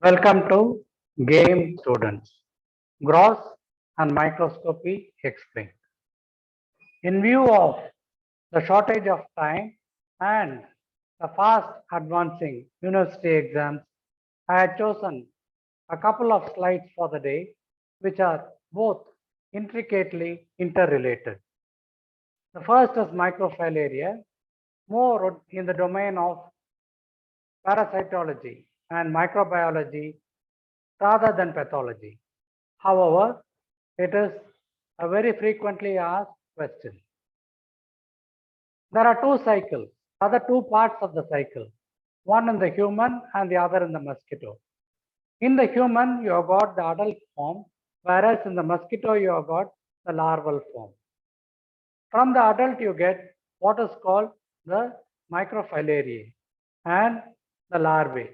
Welcome to Game Students. Gross and Microscopy Explained. In view of the shortage of time and the fast advancing university exams, I had chosen a couple of slides for the day, which are both intricately interrelated. The first is microfilaria, more in the domain of parasitology and microbiology rather than pathology. However, it is a very frequently asked question. There are two cycles, other two parts of the cycle, one in the human and the other in the mosquito. In the human, you have got the adult form, whereas in the mosquito, you have got the larval form. From the adult, you get what is called the microfilariae and the larvae.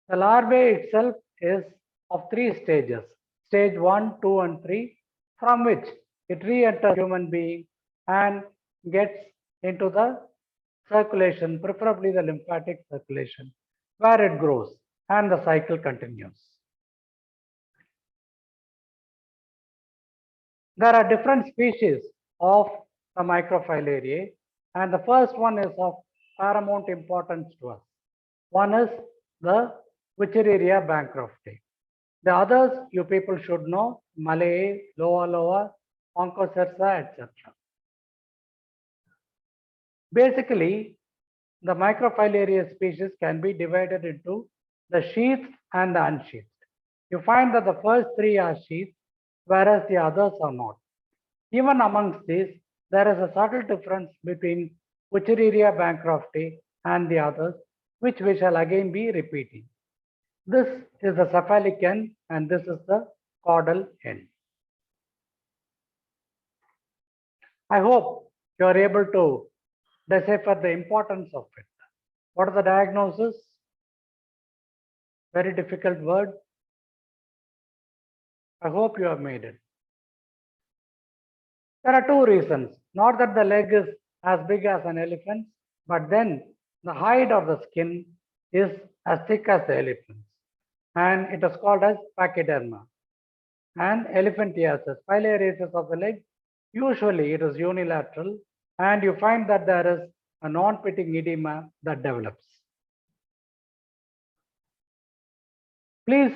The larvae itself is of three stages, stage 1, 2, and 3, from which it re-enters human being and gets into the circulation, preferably the lymphatic circulation, where it grows and the cycle continues. There are different species of the microfilariae, and the first one is of paramount importance to us. One is the Wuchereria bancrofti. The others you people should know, Malay, Loa Loa, Onchocerca, etc. Basically, the microfilaria species can be divided into the sheathed and the unsheathed. You find that the first three are sheathed, whereas the others are not. Even amongst these, there is a subtle difference between Wuchereria bancrofti and the others, which we shall again be repeating. This is the cephalic end and this is the caudal end. I hope you are able to decipher the importance of it. What are the diagnosis? Very difficult word. I hope you have made it. There are two reasons. Not that the leg is as big as an elephant's, but then the hide of the skin is as thick as the elephant's. And it is called as pachyderma. And elephantiasis, filariasis of the leg, usually it is unilateral, and you find that there is a non-pitting edema that develops. Please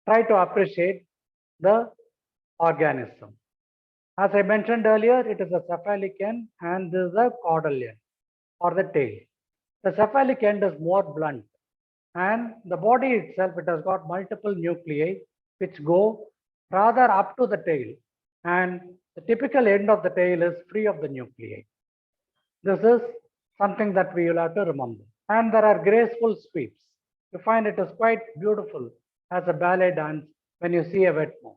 try to appreciate the organism. As I mentioned earlier, it is a cephalic end and this is a caudal end or the tail. The cephalic end is more blunt and the body itself, it has got multiple nuclei which go rather up to the tail, and the typical end of the tail is free of the nuclei. This is something that we will have to remember. And there are graceful sweeps. You find it is quite beautiful as a ballet dance when you see a wet mount.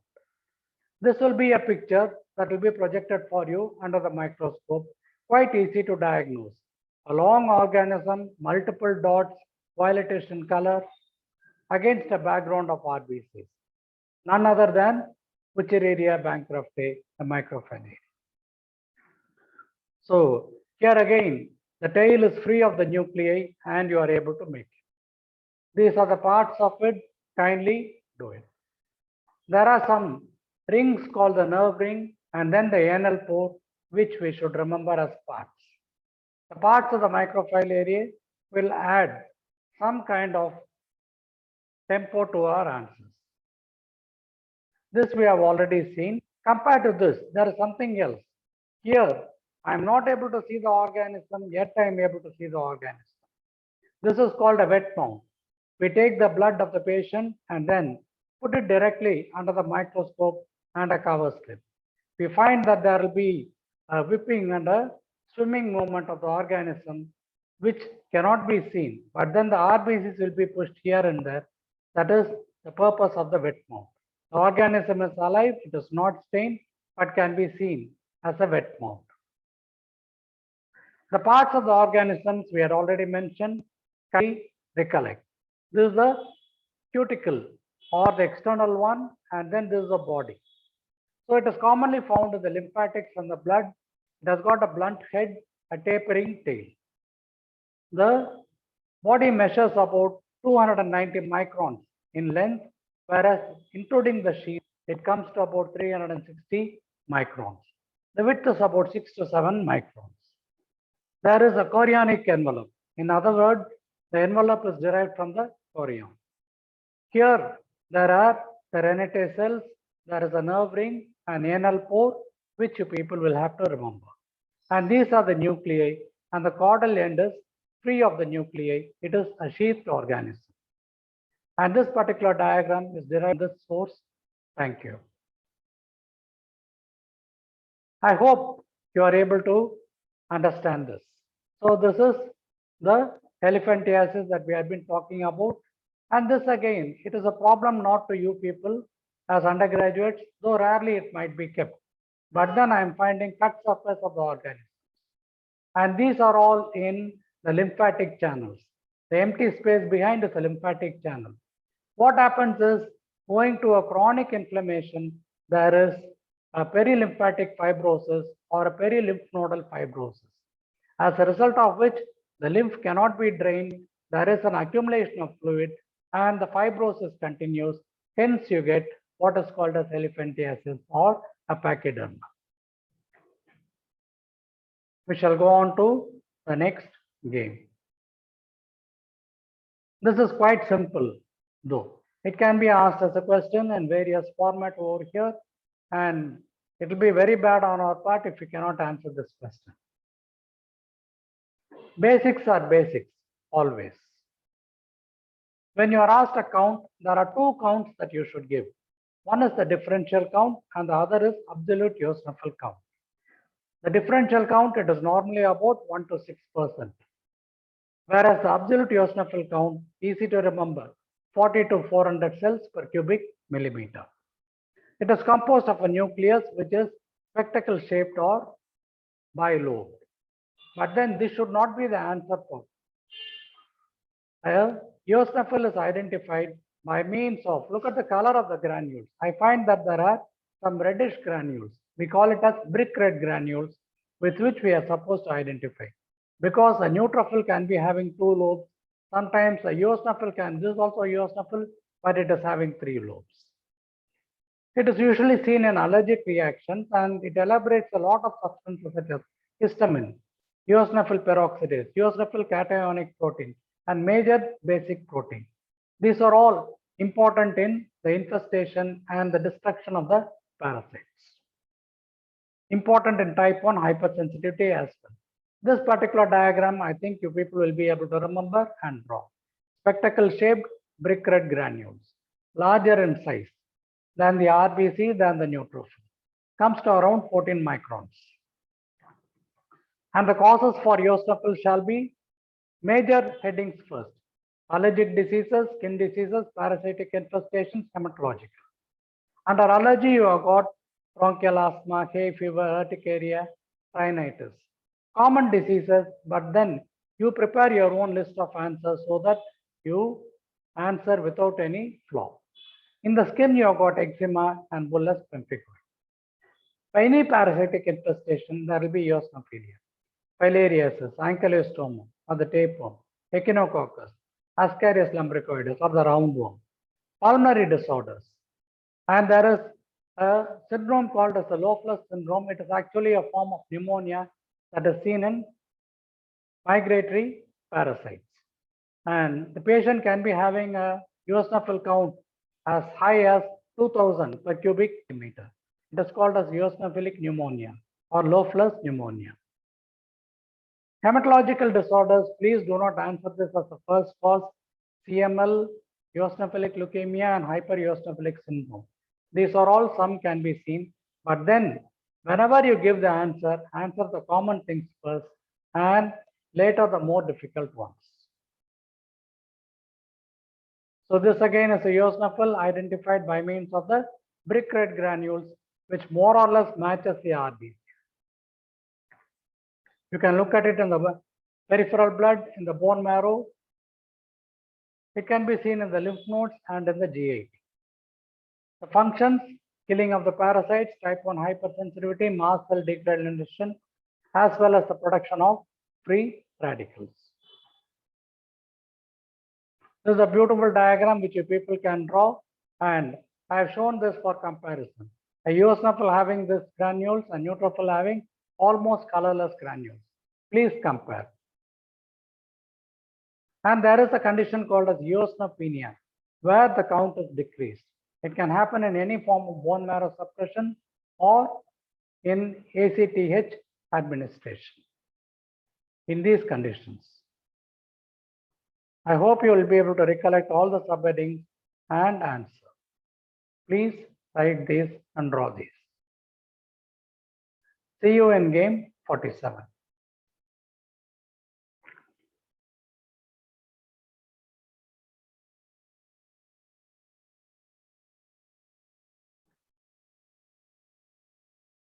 This will be a picture that will be projected for you under the microscope, quite easy to diagnose. A long organism, multiple dots, violetish in color, against a background of RBCs. None other than Wuchereria bancrofti, the microfilaria. So here again, the tail is free of the nuclei and you are able to make it. These are the parts of it, kindly do it. There are some rings called the nerve ring and then the anal port, which we should remember as parts. The parts of the microfilaria will add some kind of tempo to our answers. This we have already seen. Compared to this, there is something else. Here, I am not able to see the organism, yet I am able to see the organism. This is called a wet mount. We take the blood of the patient and then put it directly under the microscope and a cover slip. We find that there will be a whipping and a swimming movement of the organism which cannot be seen, but then the RBCs will be pushed here and there. That is the purpose of the wet mount. The organism is alive, it is not stained, but can be seen as a wet mount. The parts of the organisms we had already mentioned, can we recollect? This is the cuticle or the external one, and then this is the body. So it is commonly found in the lymphatics and the blood. It has got a blunt head, a tapering tail. The body measures about 290 microns in length, whereas including the sheath, it comes to about 360 microns. The width is about 6 to 7 microns. There is a chorionic envelope. In other words, the envelope is derived from the chorion. Here, there are the Renate cells, there is a nerve ring, an anal pore, which you people will have to remember. And these are the nuclei, and the caudal end is free of the nuclei. It is a sheathed organism. And this particular diagram is derived from this source. Thank you. I hope you are able to understand this. So this is the elephantiasis that we have been talking about. And this again, it is a problem not to you people as undergraduates, though rarely it might be kept. But then I am finding cut surface of the organism. And these are all in the lymphatic channels. The empty space behind is a lymphatic channel. What happens is, owing to a chronic inflammation, there is a perilymphatic fibrosis or a perilymphnodal fibrosis. As a result of which, the lymph cannot be drained, there is an accumulation of fluid, and the fibrosis continues. Hence, you get what is called as elephantiasis or a pachyderma. We shall go on to the next game. This is quite simple, though. It can be asked as a question in various formats over here, and it will be very bad on our part if we cannot answer this question. Basics are basics, always. When you are asked a count, there are two counts that you should give. One is the differential count, and the other is absolute Eosinophil count. The differential count, it is normally about 1 to 6%. Whereas the absolute Eosinophil count, easy to remember, 40 to 400 cells per cubic millimeter. It is composed of a nucleus which is spectacle shaped or bilobed. But then this should not be the answer for. Eosinophil is identified by means of, look at the color of the granules. I find that there are some reddish granules. We call it as brick red granules with which we are supposed to identify. Because a neutrophil can be having 2 lobes. Sometimes a eosinophil can, this is also eosinophil, but it is having 3 lobes. It is usually seen in allergic reactions, and it elaborates a lot of substances such as histamine, eosinophil peroxidase, eosinophil cationic protein, and major basic protein. These are all important in the infestation and the destruction of the parasites. Important in type 1 hypersensitivity as well. This particular diagram, I think you people will be able to remember and draw. Spectacle shaped brick red granules, larger in size than the RBC, than the neutrophil. Comes to around 14 microns. And the causes for eosinophil shall be major headings first. Allergic diseases, skin diseases, parasitic infestations, hematological. Under allergy, you have got bronchial asthma, hay fever, urticaria, rhinitis. Common diseases, but then you prepare your own list of answers so that you answer without any flaw. In the skin, you have got eczema and bullous pemphigoid. By any parasitic infestation, there will be eosinophilia, filariasis, ankylostomum, or the tapeworm, echinococcus, Ascaris lumbricoides, or the roundworm, pulmonary disorders. And there is a syndrome called as the Loeffler syndrome. It is actually a form of pneumonia that is seen in migratory parasites. And the patient can be having a eosinophil count as high as 2000 per cubic meter. It is called as eosinophilic pneumonia or Loeffler's pneumonia. Hematological disorders, please do not answer this as the first cause. CML, eosinophilic leukemia, and hypereosinophilic syndrome. These are all, some can be seen, but then whenever you give the answer the common things first and later the more difficult ones. So this again is a eosinophil identified by means of the brick red granules, which more or less matches the RBC. You can look at it in the peripheral blood, in the bone marrow. It can be seen in the lymph nodes and in the GIT. The functions: killing of the parasites, type 1 hypersensitivity, mast cell degranulation, as well as the production of free radicals. This is a beautiful diagram which you people can draw, and I have shown this for comparison. A eosinophil having this granules and neutrophil having almost colorless granules. Please compare. And there is a condition called as eosinopenia, where the count is decreased. It can happen in any form of bone marrow suppression or in ACTH administration. In these conditions, I hope you will be able to recollect all the subheadings and answer. Please write these and draw these. See you in game 47.